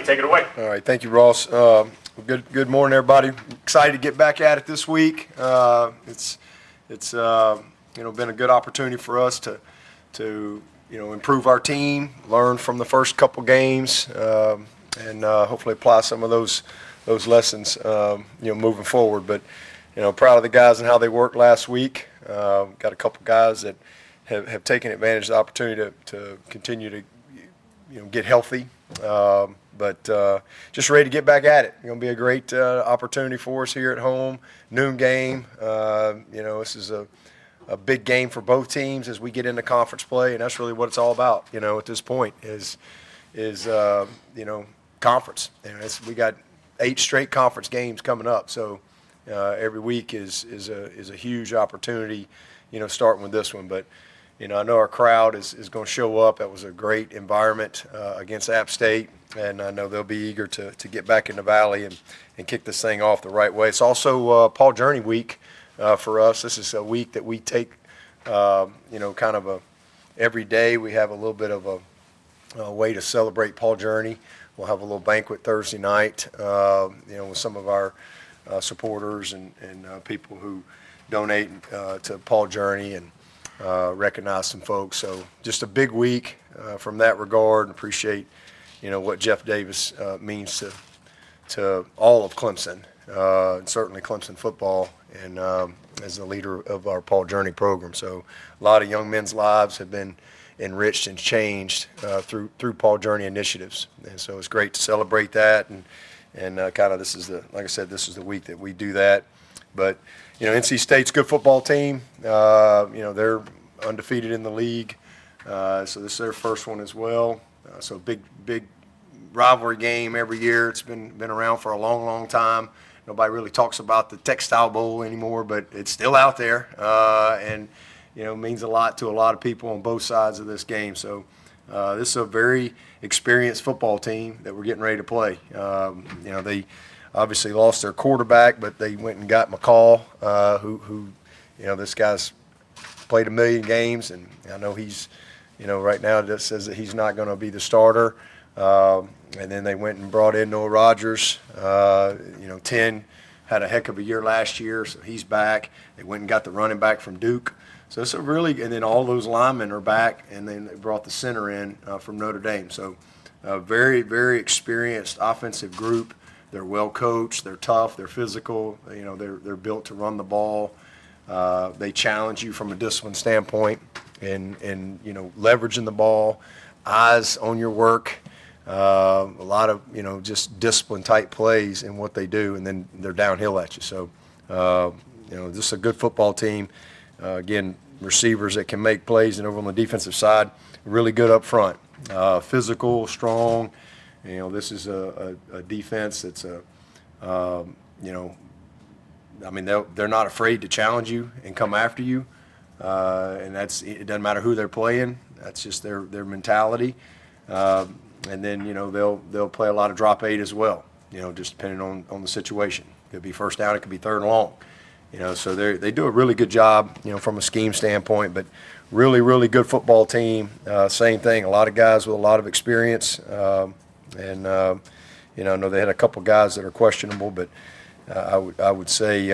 take it away. All right, thank you, Ross. Good morning, everybody. Excited to get back at it this week. It's been a good opportunity for us to improve our team, learn from the first couple games, and hopefully apply some of those lessons moving forward. But proud of the guys and how they worked last week. Got a couple guys that have taken advantage of the opportunity to continue to get healthy. But just ready to get back at it. It's going to be a great opportunity for us here at home. Noon game. This is a big game for both teams as we get into conference play, and that's really what it's all about. At this point is conference. We got 8 straight conference games coming up, so every week is a huge opportunity. Starting with this one, but. I know our crowd is going to show up. That was a great environment against App State, and I know they'll be eager to get back in the Valley and kick this thing off the right way. It's also Paul Journey week for us. This is a week that we take, kind of every day we have a little bit of a way to celebrate Paul Journey. We'll have a little banquet Thursday night, with some of our supporters and people who donate to Paul Journey and recognize some folks. So just a big week from that regard, and appreciate what Jeff Davis means to all of Clemson, and certainly Clemson football, and as the leader of our Paul Journey program. So a lot of young men's lives have been enriched and changed through Paul Journey initiatives, and so it's great to celebrate that, and kind of this is the week that we do that. But NC State's a good football team. They're undefeated in the league, so this is their first one as well. So big rivalry game every year. It's been around for a long time. Nobody really talks about the Textile Bowl anymore, but it's still out there, and means a lot to a lot of people on both sides of this game. So this is a very experienced football team that we're getting ready to play. They obviously lost their quarterback, but they went and got McCall, who this guy's played 1 million games, and I know he's, right now it says that he's not going to be the starter. And then they went and brought in Noah Rogers. 10 had a heck of a year last year, so he's back. They went and got the running back from Duke. So it's and then all those linemen are back, and then they brought the center in from Notre Dame. So a very, very experienced offensive group. They're well coached. They're tough. They're physical. They're built to run the ball. They challenge you from a discipline standpoint, and leveraging the ball, eyes on your work. A lot of just discipline type plays in what they do, and then they're downhill at you. So this is a good football team. Again, receivers that can make plays, and over on the defensive side, really good up front. Physical, strong. This is a defense that's they're not afraid to challenge you and come after you, and it doesn't matter who they're playing. That's just their mentality. And then they'll play a lot of drop 8 as well. Just depending on the situation. It could be first down, it could be third and long. So they do a really good job, from a scheme standpoint, but really, really good football team. Same thing, a lot of guys with a lot of experience. And I know they had a couple guys that are questionable, but I would say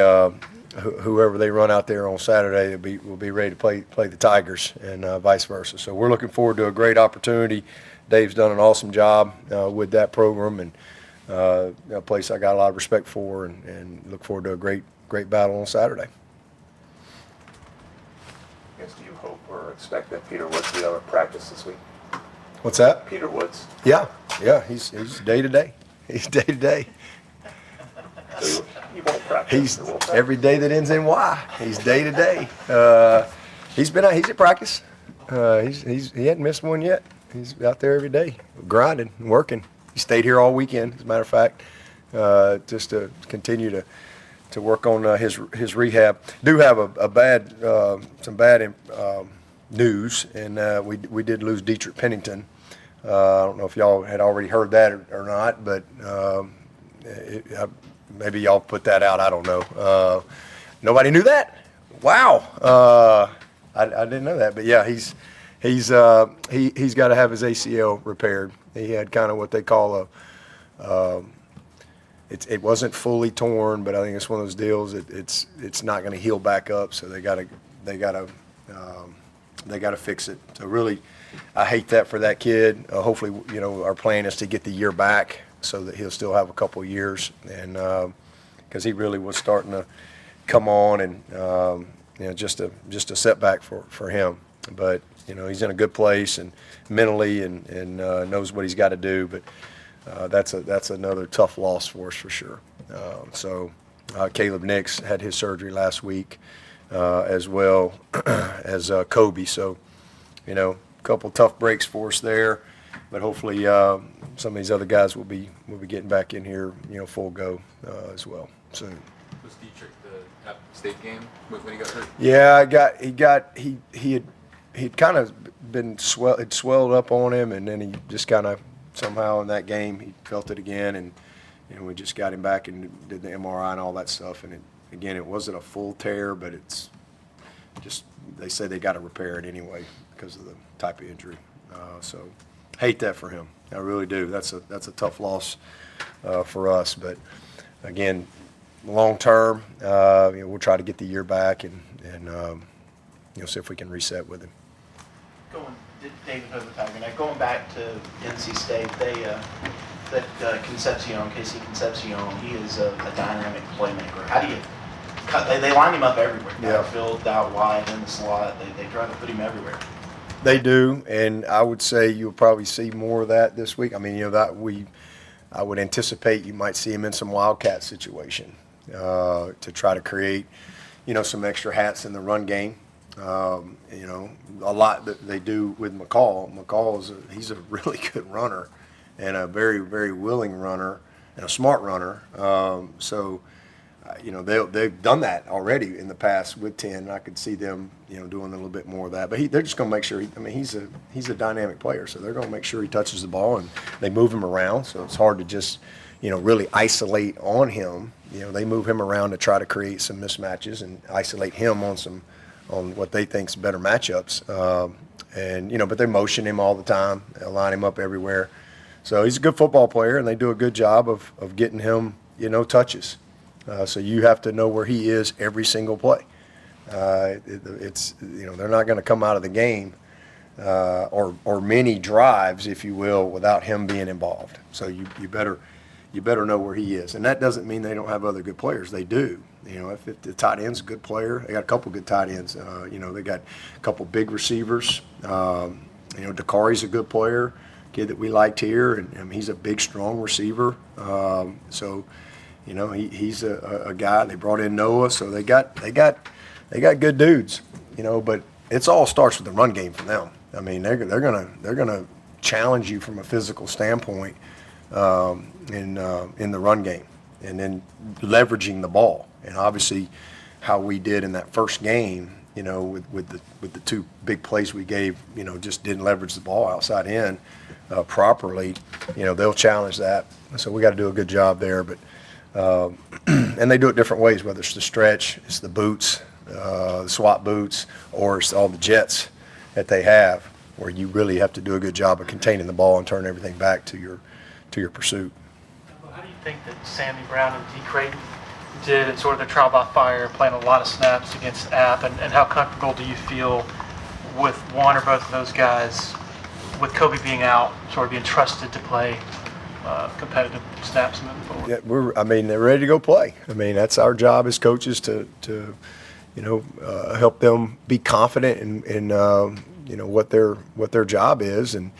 whoever they run out there on Saturday will be ready to play the Tigers, and vice versa. So we're looking forward to a great opportunity. Dave's done an awesome job with that program, and a place I got a lot of respect for, and look forward to a great battle on Saturday. I guess, do you hope or expect that Peter Woods will be able to practice this week? What's that? Peter Woods. Yeah, he's day to day. He's day to day. So he won't practice. He's every day that ends in Y. He's day to day. He's at practice. He hadn't missed one yet. He's out there every day, grinding and working. He stayed here all weekend, as a matter of fact, just to continue to work on his rehab. Do have some bad news, and we did lose Dietrich Pennington. I don't know if y'all had already heard that or not, but maybe y'all put that out. I don't know. Nobody knew that? Wow. I didn't know that, but yeah, he's got to have his ACL repaired. He had kind of what they call It wasn't fully torn, but I think it's one of those deals that it's not going to heal back up. So they gotta fix it. So really, I hate that for that kid. Hopefully, our plan is to get the year back so that he'll still have a couple of years, and because he really was starting to come on, and just a setback for him. But he's in a good place and mentally and knows what he's got to do. But that's another tough loss for us for sure. So Caleb Nix had his surgery last week, as well as Kobe. So a couple tough breaks for us there, but hopefully some of these other guys will be getting back in here, full go as well soon. Was Dietrich the App State game when he got hurt? Yeah, he'd kind of been swelled up on him, and then he just kind of somehow in that game he felt it again, and we just got him back and did the MRI and all that stuff, and it wasn't a full tear, but it's just they say they got to repair it anyway because of the type of injury. So hate that for him. I really do. That's a tough loss for us, but again, long term, we'll try to get the year back and see if we can reset with him. David over TigerNet. Going back to NC State, Concepcion, Casey Concepcion, he is a dynamic playmaker. How do you cut? They line him up everywhere. Yeah. Outfield, out wide, in the slot. They try to put him everywhere. They do, and I would say you'll probably see more of that this week. I mean, I would anticipate you might see him in some wildcat situation to try to create, some extra hats in the run game. A lot that they do with McCall. He's a really good runner and a very, very willing runner and a smart runner. They've done that already in the past with 10. I could see them, doing a little bit more of that. But they're just going to make sure. He's a dynamic player, so they're going to make sure he touches the ball, and they move him around. So it's hard to just, really isolate on him. They move him around to try to create some mismatches and isolate him on what they think's better matchups. But they motion him all the time. They line him up everywhere. So he's a good football player, and they do a good job of getting him, touches. So you have to know where he is every single play. They're not going to come out of the game or many drives, if you will, without him being involved. So you better know where he is, and that doesn't mean they don't have other good players. They do. If the tight end's a good player, they got a couple good tight ends. They got a couple big receivers. Dakari's a good player, kid that we liked here, and he's a big, strong receiver. He's a guy. They brought in Noah, so they got good dudes. But it all starts with the run game for them. They're gonna challenge you from a physical standpoint in the run game, and then leveraging the ball. And obviously, how we did in that first game, with the two big plays we gave, just didn't leverage the ball outside in properly. They'll challenge that. So we got to do a good job there. But and they do it different ways, whether it's the stretch, it's the boots, the swap boots, or it's all the jets that they have, where you really have to do a good job of containing the ball and turn everything back to your pursuit. How do you think that Sammy Brown and D. Creighton did in sort of the trial by fire, playing a lot of snaps against App, and how comfortable do you feel with one or both of those guys, with Kobe being out, sort of being trusted to play competitive snaps moving forward? Yeah, they're ready to go play. That's our job as coaches to help them be confident in what their job is, and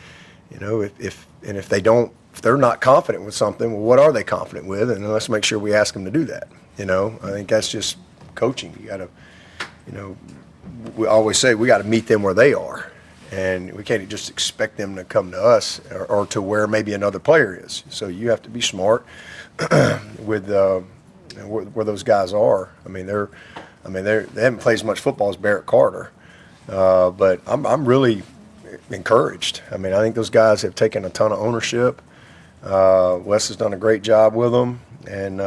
if they're not confident with something, well, what are they confident with? And let's make sure we ask them to do that. I think that's just coaching. You got to, we always say we got to meet them where they are, and we can't just expect them to come to us or to where maybe another player is. So you have to be smart with where those guys are. They haven't played as much football as Barrett Carter, but I'm really encouraged. I think those guys have taken a ton of ownership. Wes has done a great job with them, and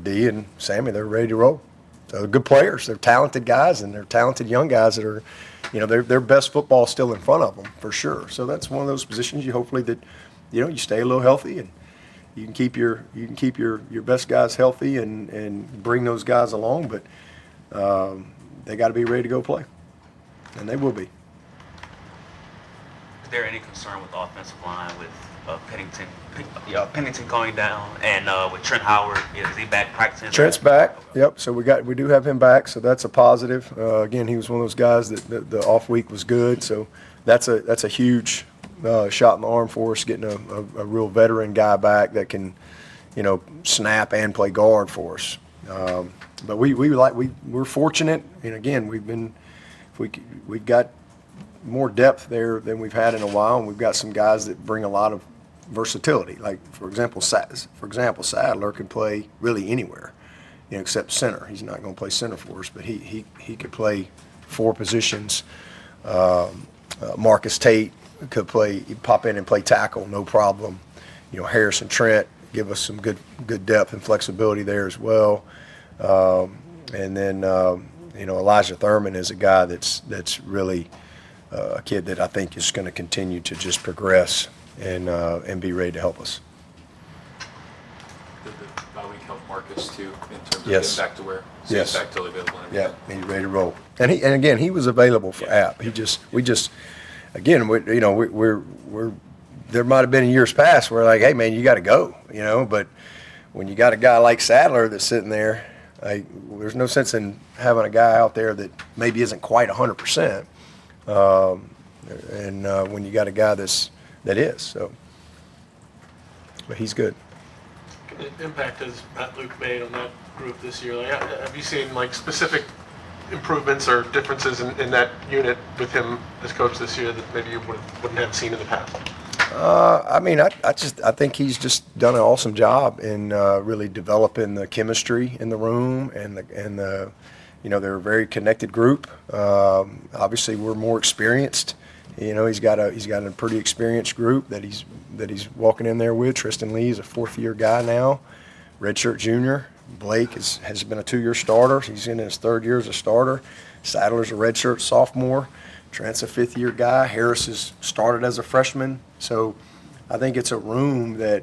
Dee and Sammy, they're ready to roll. So they're good players. They're talented guys, and they're talented young guys that are, their best football is still in front of them for sure. So that's one of those positions you hopefully that, you stay a little healthy you can keep your best guys healthy and bring those guys along, but they got to be ready to go play, and they will be. Is there any concern with the offensive line with Pennington going down and with Trent Howard? Is he back practicing? Trent's back. Yep. So we do have him back. So that's a positive. Again, he was one of those guys that the off week was good. So that's a huge shot in the arm for us, getting a real veteran guy back that can, snap and play guard for us. But we're fortunate, and again, we've got more depth there than we've had in a while, and we've got some guys that bring a lot of versatility. Like for example, Sadler can play really anywhere, except center. He's not going to play center for us, but he could play 4 positions. Marcus Tate could pop in and play tackle, no problem. Harrison Trent give us some good depth and flexibility there as well. And then Elijah Thurman is a guy that's really a kid that I think is going to continue to just progress and be ready to help us. Did the bye week help Marcus too in terms of Yes. getting back to where? So Yes. he's back totally available and Yeah, everything? he's ready to roll. And again, he was available for app. There might have been in years past where like, hey man, you got to go, but when you got a guy like Sadler that's sitting there, there's no sense in having a guy out there that maybe isn't quite 100%. When you got a guy that is, so, but he's good. What impact has Matt Luke made on that group this year? Like, have you seen like specific improvements or differences in that unit with him as coach this year that maybe you wouldn't have seen in the past? I think he's just done an awesome job in really developing the chemistry in the room and they're a very connected group. Obviously, we're more experienced. He's got a pretty experienced group that he's walking in there with. Tristan Lee is a 4th-year guy now, redshirt junior. Blake has been a 2-year starter. He's in his 3rd year as a starter. Sadler's a redshirt sophomore. Trent's a 5th-year guy. Harris has started as a freshman. So I think it's a room that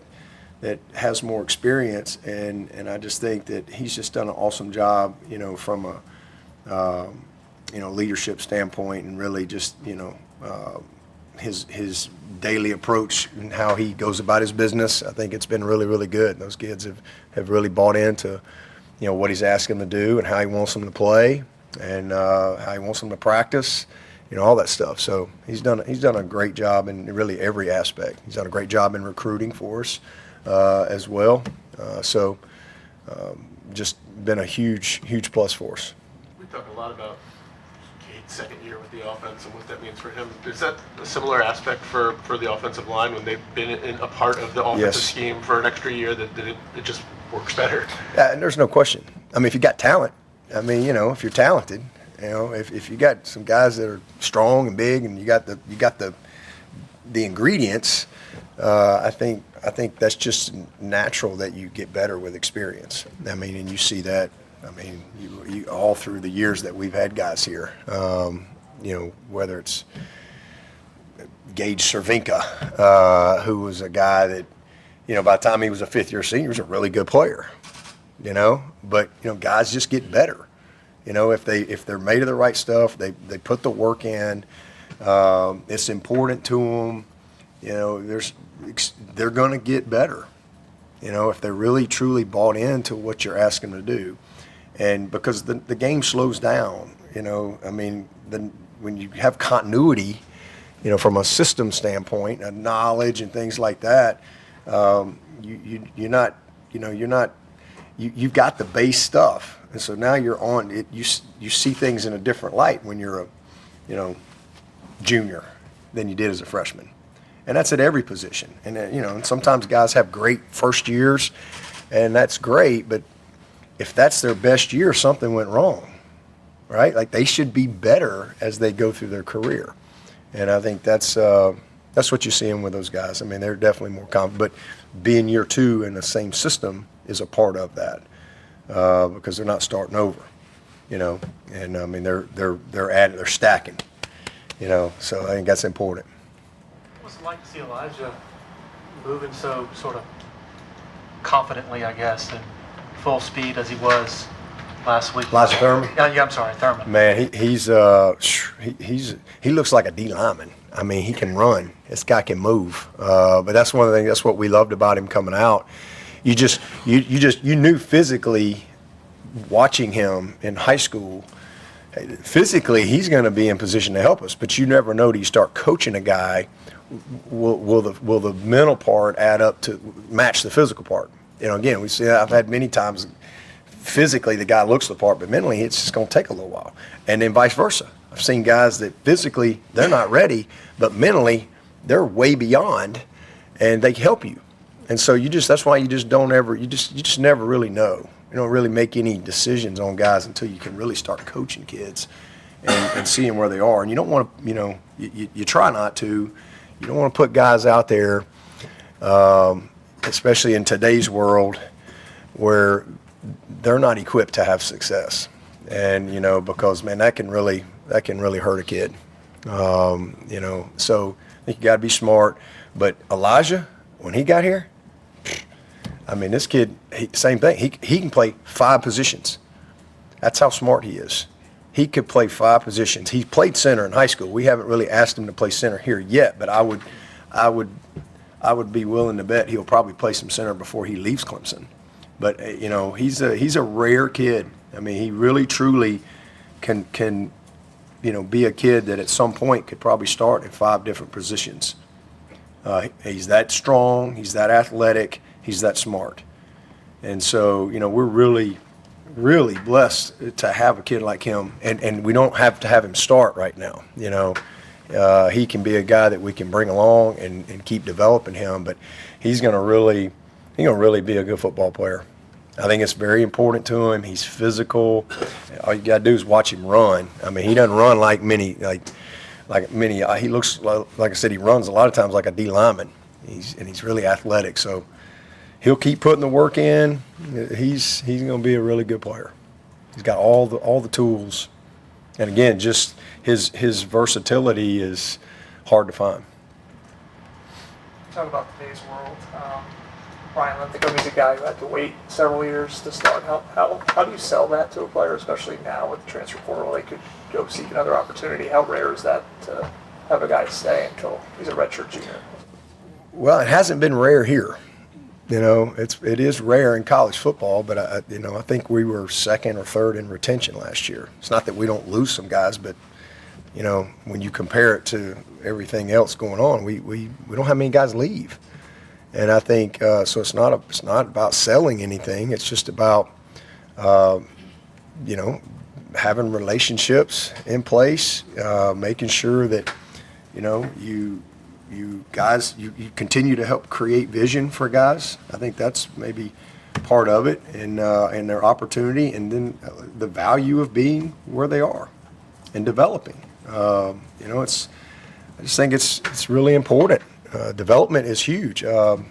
has more experience, and I just think that he's just done an awesome job, from a leadership standpoint, and really just his daily approach and how he goes about his business. I think it's been really, really good. Those kids have really bought into what he's asking them to do and how he wants them to play and how he wants them to practice. All that stuff. So he's done a great job in really every aspect. He's done a great job in recruiting for us as well. Just been a huge plus for us. We talk a lot about Cade's second year with the offense and what that means for him. Is that a similar aspect for the offensive line when they've been in a part of the offensive Yes. scheme for an extra year that it just works better? And there's no question. If you got talent, if you're talented, if you got some guys that are strong and big, and you got the ingredients, I think that's just natural that you get better with experience. And you see that. You all through the years that we've had guys here, whether it's Gage Cervinka, who was a guy that, by the time he was a 5th-year senior, was a really good player. But guys just get better. If they're made of the right stuff, they put the work in. It's important to them. They're going to get better. If they're really truly bought into what you're asking them to do, and because the game slows down. When you have continuity, from a system standpoint, and knowledge and things like that, you've got the base stuff. And so now you're on it. You see things in a different light when you're a, junior than you did as a freshman, and that's at every position. And and sometimes guys have great first years, and that's great. But if that's their best year, something went wrong, right? Like they should be better as they go through their career, and I think that's what you're seeing with those guys. They're definitely more confident. But being year 2 in the same system is a part of that. Because they're not starting over, and they're stacking, so I think that's important. What's it like to see Elijah moving so sort of confidently, I guess, and full speed as he was last week. Elijah Thurman? Yeah, I'm sorry, Thurman. Man, he looks like a D lineman. I mean, he can run. This guy can move. But that's one of the things. That's what we loved about him coming out. You knew physically, watching him in high school. Physically, he's going to be in position to help us. But you never know till you start coaching a guy. Will the mental part add up to match the physical part? You know, again, we see. I've had many times. Physically, the guy looks the part, but mentally, it's just going to take a little while. And then vice versa. I've seen guys that physically, they're not ready, but mentally, they're way beyond, and they help you. And so that's why you just never really know. You don't really make any decisions on guys until you can really start coaching kids and seeing where they are. And you don't want to, you try not to. You don't want to put guys out there, especially in today's world, where they're not equipped to have success. And, because, man, that can really hurt a kid. So I think you got to be smart. But Elijah, when he got here, I mean, this kid, same thing. He can play 5 positions. That's how smart he is. He could play 5 positions. He played center in high school. We haven't really asked him to play center here yet, but I would be willing to bet he'll probably play some center before he leaves Clemson. But he's a rare kid. I mean, he really truly can be a kid that at some point could probably start in 5 different positions. He's that strong. He's that athletic. He's that smart. And so we're really, really blessed to have a kid like him. And we don't have to have him start right now. He can be a guy that we can bring along and keep developing him. But he's going to really be a good football player. I think it's very important to him. He's physical. All you got to do is watch him run. I mean, he doesn't run like many. He looks like I said. He runs a lot of times like a D lineman. He's really athletic. So he'll keep putting the work in. He's going to be a really good player. He's got all the tools, and again, just his versatility is hard to find. Talk about today's world. Brian Linthicum, he's a guy who had to wait several years to start. How do you sell that to a player, especially now with the transfer portal? They could go seek another opportunity. How rare is that to have a guy stay until he's a redshirt junior? Well, it hasn't been rare here. It is rare in college football, but I think we were 2nd or 3rd in retention last year. It's not that we don't lose some guys, but when you compare it to everything else going on, we don't have many guys leave. And I think so. It's not about selling anything. It's just about having relationships in place, making sure that you guys you continue to help create vision for guys. I think that's maybe part of it, and their opportunity, and then the value of being where they are and developing. I just think it's really important. Development is huge. You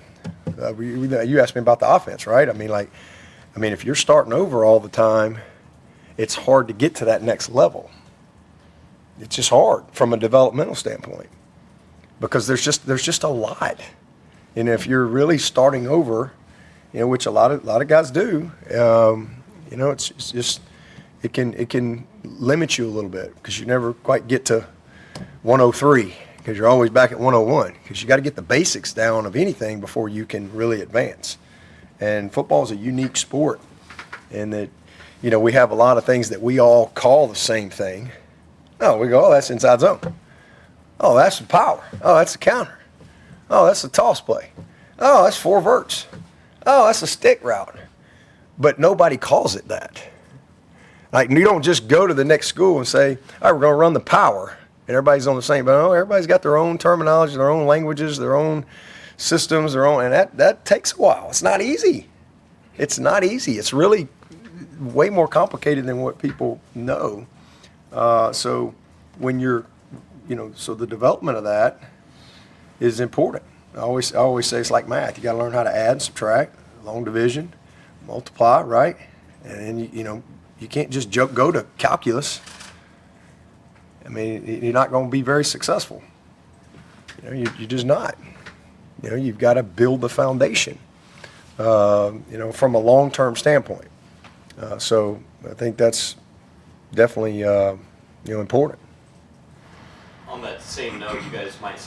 asked me about the offense, right? I mean, if you're starting over all the time, it's hard to get to that next level. It's just hard from a developmental standpoint because there's just a lot. And if you're really starting over, which a lot of guys do, it's just it can limit you a little bit because you never quite get to 103. Because you're always back at 101, because you got to get the basics down of anything before you can really advance. And football is a unique sport in that, we have a lot of things that we all call the same thing. Oh, we go, oh, that's inside zone. Oh, that's the power. Oh, that's a counter. Oh, that's a toss play. Oh, that's 4 verts. Oh, that's a stick route. But nobody calls it that. Like, you don't just go to the next school and say, all right, we're going to run the power. And everybody's on the same, but everybody's got their own terminology, their own languages, their own systems, and that takes a while. It's not easy. It's not easy. It's really way more complicated than what people know. So when you're, so the development of that is important. I always say it's like math. You got to learn how to add, subtract, long division, multiply, right? And then you can't just go to calculus. I mean, you're not going to be very successful. You're just not. You've got to build the foundation. from a long-term standpoint. So I think that's definitely, important. On that same note, you guys might